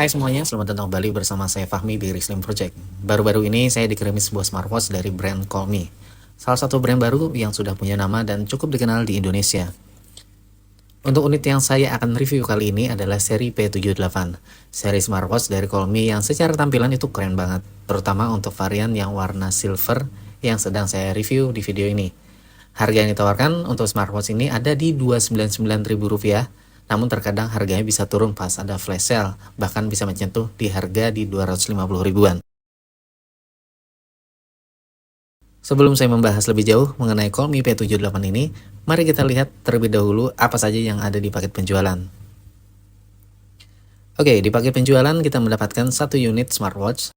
Hai semuanya, selamat datang kembali bersama saya Fahmi di Rislim Project. Baru-baru ini saya dikirimi sebuah smartwatch dari brand Callme. Salah satu brand baru yang sudah punya nama dan cukup dikenal di Indonesia. Untuk unit yang saya akan review kali ini adalah seri P78, seri smartwatch dari Callme yang secara tampilan itu keren banget, terutama untuk varian yang warna silver yang sedang saya review di video ini. Harga yang ditawarkan untuk smartwatch ini ada di Rp299.000, namun terkadang harganya bisa turun pas ada flash sale, bahkan bisa menyentuh di harga di 250 ribuan. Sebelum saya membahas lebih jauh mengenai Callme P78 ini, mari kita lihat terlebih dahulu apa saja yang ada di paket penjualan. Oke, di paket penjualan kita mendapatkan satu unit smartwatch,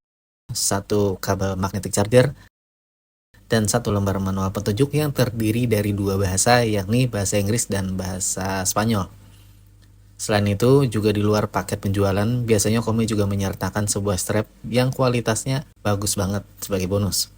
satu kabel magnetic charger, dan satu lembar manual petunjuk yang terdiri dari dua bahasa, yakni bahasa Inggris dan bahasa Spanyol. Selain itu, juga di luar paket penjualan, biasanya Callme juga menyertakan sebuah strap yang kualitasnya bagus banget sebagai bonus.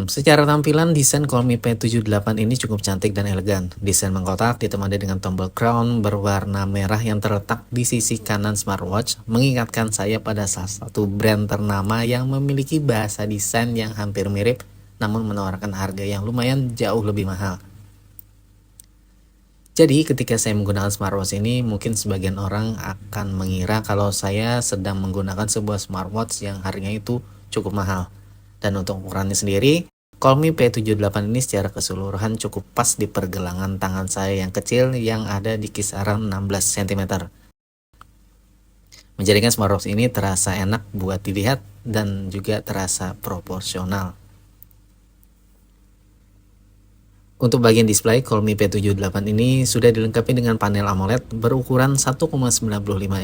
Secara tampilan, desain Callme P78 ini cukup cantik dan elegan. Desain mengkotak ditemani dengan tombol crown berwarna merah yang terletak di sisi kanan smartwatch, mengingatkan saya pada salah satu brand ternama yang memiliki bahasa desain yang hampir mirip, namun menawarkan harga yang lumayan jauh lebih mahal. Jadi ketika saya menggunakan smartwatch ini, mungkin sebagian orang akan mengira kalau saya sedang menggunakan sebuah smartwatch yang harganya itu cukup mahal. Dan untuk ukurannya sendiri, Callme P78 ini secara keseluruhan cukup pas di pergelangan tangan saya yang kecil yang ada di kisaran 16 cm. Menjadikan smartwatch ini terasa enak buat dilihat dan juga terasa proporsional. Untuk bagian display, Callme P78 ini sudah dilengkapi dengan panel AMOLED berukuran 1,95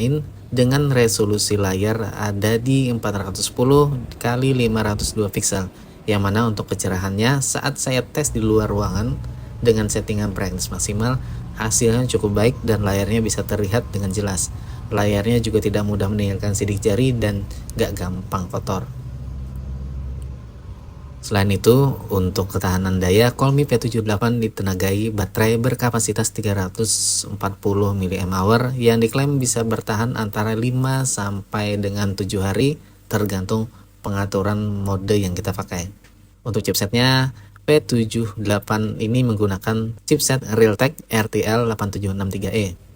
in dengan resolusi layar ada di 410 x 502 pixel, yang mana untuk kecerahannya saat saya tes di luar ruangan dengan settingan brightness maksimal, hasilnya cukup baik dan layarnya bisa terlihat dengan jelas. Layarnya juga tidak mudah meninggalkan sidik jari dan gak gampang kotor. Selain itu, untuk ketahanan daya, Callme P78 ditenagai baterai berkapasitas 340 mAh yang diklaim bisa bertahan antara 5 sampai dengan 7 hari tergantung pengaturan mode yang kita pakai. Untuk chipsetnya, P78 ini menggunakan chipset Realtek RTL8763E.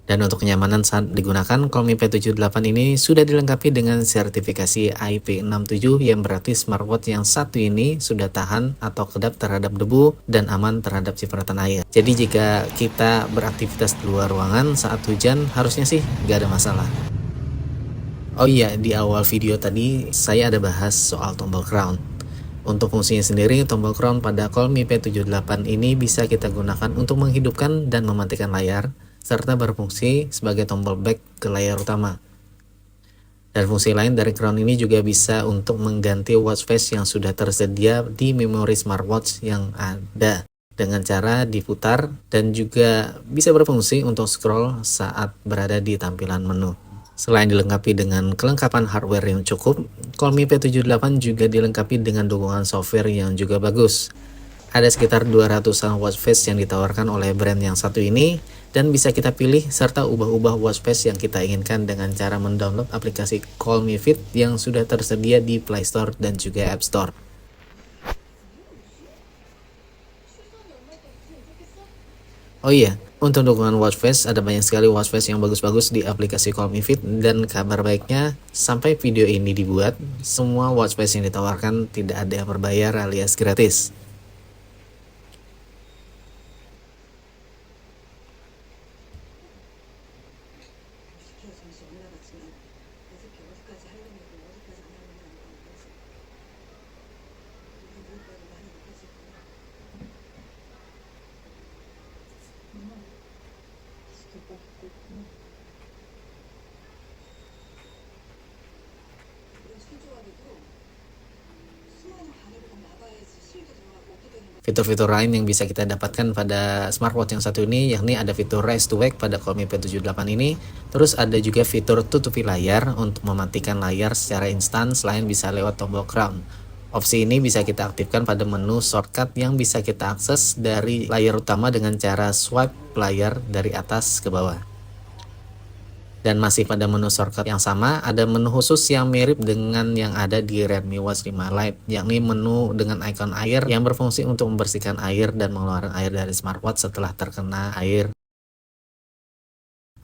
Dan untuk kenyamanan saat digunakan, Callme P78 ini sudah dilengkapi dengan sertifikasi IP67 yang berarti smartwatch yang satu ini sudah tahan atau kedap terhadap debu dan aman terhadap cipratan air. Jadi jika kita beraktivitas di luar ruangan saat hujan, harusnya sih gak ada masalah. Oh iya, di awal video tadi saya ada bahas soal tombol crown. Untuk fungsinya sendiri, tombol crown pada Callme P78 ini bisa kita gunakan untuk menghidupkan dan mematikan layar, serta berfungsi sebagai tombol back ke layar utama. Dan fungsi lain dari crown ini juga bisa untuk mengganti watch face yang sudah tersedia di memori smartwatch yang ada dengan cara diputar, dan juga bisa berfungsi untuk scroll saat berada di tampilan menu. Selain dilengkapi dengan kelengkapan hardware yang cukup, Callme P78 juga dilengkapi dengan dukungan software yang juga bagus. Ada sekitar 200-an watch face yang ditawarkan oleh brand yang satu ini, dan bisa kita pilih serta ubah-ubah watch face yang kita inginkan dengan cara mendownload aplikasi Callme Fit yang sudah tersedia di Play Store dan juga App Store. Oh iya, untuk dukungan watch face, ada banyak sekali watch face yang bagus-bagus di aplikasi Callme Fit, dan kabar baiknya sampai video ini dibuat, semua watch face yang ditawarkan tidak ada yang berbayar alias gratis. Fitur-fitur lain yang bisa kita dapatkan pada smartwatch yang satu ini, yakni ada fitur Raise to Wake pada Callme P78 ini. Terus ada juga fitur tutupi layar untuk mematikan layar secara instan selain bisa lewat tombol crown. Opsi ini bisa kita aktifkan pada menu shortcut yang bisa kita akses dari layar utama dengan cara swipe layar dari atas ke bawah. Dan masih pada menu shortcut yang sama, ada menu khusus yang mirip dengan yang ada di Redmi Watch 5 Lite, yakni menu dengan ikon air yang berfungsi untuk membersihkan air dan mengeluarkan air dari smartwatch setelah terkena air.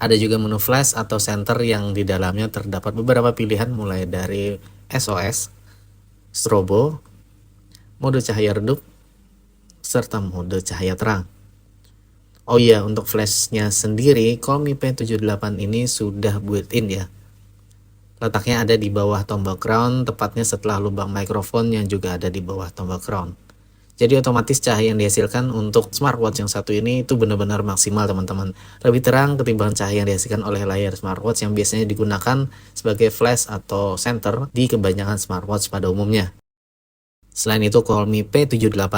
Ada juga menu flash atau center yang di dalamnya terdapat beberapa pilihan mulai dari SOS, strobo, mode cahaya redup, serta mode cahaya terang. Oh iya, untuk flashnya sendiri, Xiaomi P78 ini sudah built-in ya. Letaknya ada di bawah tombol crown, tepatnya setelah lubang mikrofon yang juga ada di bawah tombol crown. Jadi otomatis cahaya yang dihasilkan untuk smartwatch yang satu ini itu benar-benar maksimal teman-teman. Lebih terang ketimbang cahaya yang dihasilkan oleh layar smartwatch yang biasanya digunakan sebagai flash atau center di kebanyakan smartwatch pada umumnya. Selain itu, Xiaomi P78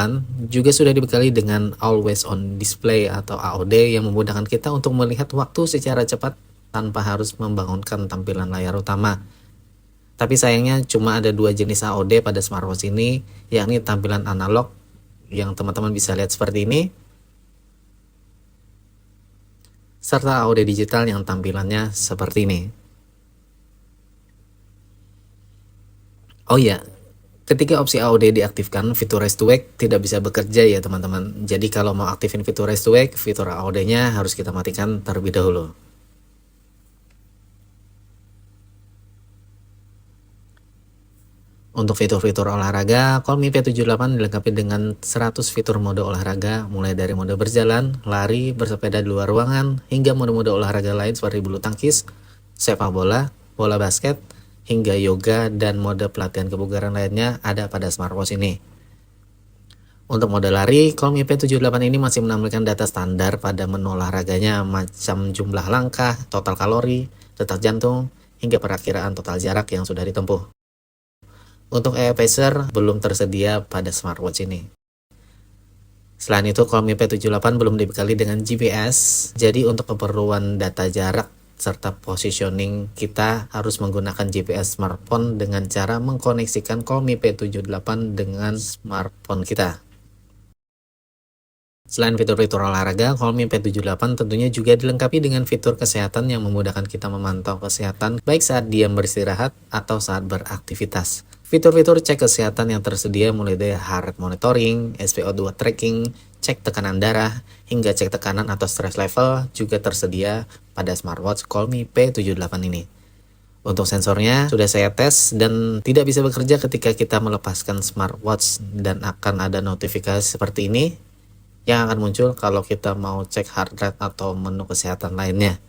juga sudah dibekali dengan Always On Display atau AOD yang memudahkan kita untuk melihat waktu secara cepat tanpa harus membangunkan tampilan layar utama. Tapi sayangnya cuma ada dua jenis AOD pada smartwatch ini, yakni tampilan analog yang teman-teman bisa lihat seperti ini, serta AOD digital yang tampilannya seperti ini. Oh iya, ketika opsi AOD diaktifkan, fitur Raise to Wake tidak bisa bekerja ya teman-teman. Jadi kalau mau aktifin fitur Raise to Wake, fitur AOD-nya harus kita matikan terlebih dahulu. Untuk fitur-fitur olahraga, Xiaomi P78 dilengkapi dengan 100 fitur mode olahraga, mulai dari mode berjalan, lari, bersepeda di luar ruangan, hingga mode-mode olahraga lain seperti bulu tangkis, sepak bola, bola basket, hingga yoga dan mode pelatihan kebugaran lainnya ada pada smartwatch ini. Untuk mode lari, Xiaomi P78 ini masih menampilkan data standar pada menu olahraganya, macam jumlah langkah, total kalori, detak jantung, hingga perakiraan total jarak yang sudah ditempuh. Untuk AI Pacer belum tersedia pada smartwatch ini. Selain itu, Xiaomi P78 belum dibekali dengan GPS, jadi untuk keperluan data jarak serta positioning kita harus menggunakan GPS smartphone dengan cara mengkoneksikan Xiaomi P78 dengan smartphone kita. Selain fitur-fitur olahraga, Xiaomi P78 tentunya juga dilengkapi dengan fitur kesehatan yang memudahkan kita memantau kesehatan baik saat diam beristirahat atau saat beraktivitas. Fitur-fitur cek kesehatan yang tersedia mulai dari heart rate monitoring, SpO2 tracking, cek tekanan darah, hingga cek tekanan atau stress level juga tersedia pada smartwatch Xiaomi P78 ini. Untuk sensornya sudah saya tes dan tidak bisa bekerja ketika kita melepaskan smartwatch dan akan ada notifikasi seperti ini yang akan muncul kalau kita mau cek heart rate atau menu kesehatan lainnya.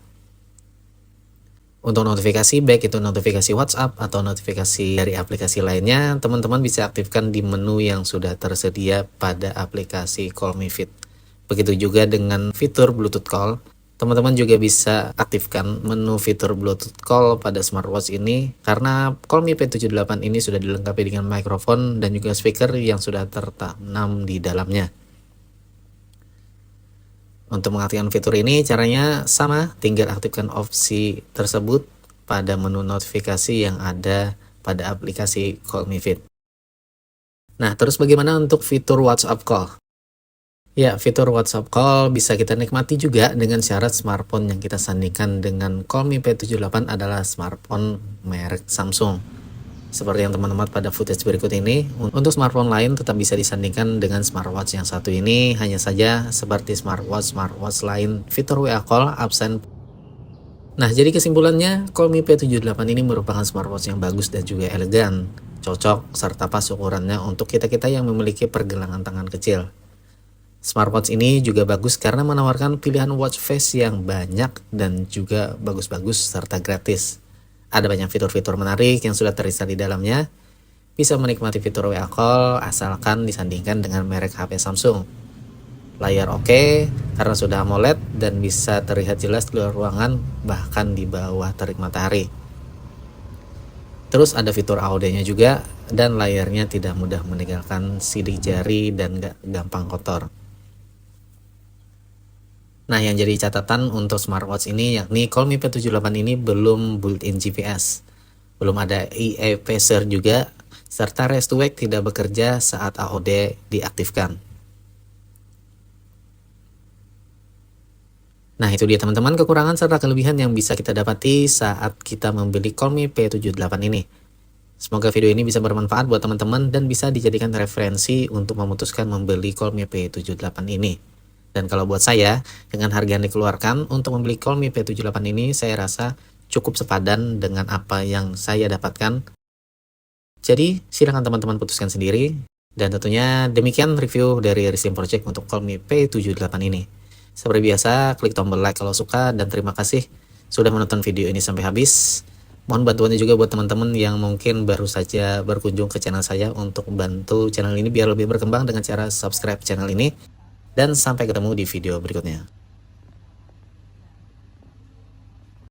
Untuk notifikasi, baik itu notifikasi WhatsApp atau notifikasi dari aplikasi lainnya, teman-teman bisa aktifkan di menu yang sudah tersedia pada aplikasi Xiaomi Fit. Begitu juga dengan fitur Bluetooth Call, teman-teman juga bisa aktifkan menu fitur Bluetooth Call pada smartwatch ini karena Xiaomi P78 ini sudah dilengkapi dengan mikrofon dan juga speaker yang sudah tertanam di dalamnya. Untuk mengaktifkan fitur ini caranya sama, tinggal aktifkan opsi tersebut pada menu notifikasi yang ada pada aplikasi Xiaomi Fit. Nah, terus bagaimana untuk fitur WhatsApp Call? Ya, fitur WhatsApp Call bisa kita nikmati juga dengan syarat smartphone yang kita sandingkan dengan Xiaomi P78 adalah smartphone merek Samsung. Seperti yang teman-teman pada footage berikut ini, untuk smartphone lain tetap bisa disandingkan dengan smartwatch yang satu ini, hanya saja seperti smartwatch lain, fitur WA Call absen. Nah, jadi kesimpulannya, Xiaomi P78 ini merupakan smartwatch yang bagus dan juga elegan, cocok serta pas ukurannya untuk kita-kita yang memiliki pergelangan tangan kecil. Smartwatch ini juga bagus karena menawarkan pilihan watch face yang banyak dan juga bagus-bagus serta gratis. Ada banyak fitur-fitur menarik yang sudah terinstall di dalamnya. Bisa menikmati fitur WA Call asalkan disandingkan dengan merek HP Samsung. Layar oke karena sudah AMOLED dan bisa terlihat jelas di luar ruangan bahkan di bawah terik matahari. Terus ada fitur AOD-nya juga dan layarnya tidak mudah meninggalkan sidik jari dan gak gampang kotor. Nah, yang jadi catatan untuk smartwatch ini yakni Xiaomi P78 ini belum built-in GPS, belum ada AI Pacer juga, serta Raise to Wake tidak bekerja saat AOD diaktifkan. Nah, itu dia teman-teman kekurangan serta kelebihan yang bisa kita dapati saat kita membeli Xiaomi P78 ini. Semoga video ini bisa bermanfaat buat teman-teman dan bisa dijadikan referensi untuk memutuskan membeli Xiaomi P78 ini. Dan kalau buat saya, dengan harga yang dikeluarkan untuk membeli Xiaomi P78 ini, saya rasa cukup sepadan dengan apa yang saya dapatkan. Jadi, silakan teman-teman putuskan sendiri. Dan tentunya demikian review dari Ristim Project untuk Xiaomi P78 ini. Seperti biasa, klik tombol like kalau suka dan terima kasih sudah menonton video ini sampai habis. Mohon bantuannya juga buat teman-teman yang mungkin baru saja berkunjung ke channel saya untuk bantu channel ini biar lebih berkembang dengan cara subscribe channel ini. Dan sampai ketemu di video berikutnya.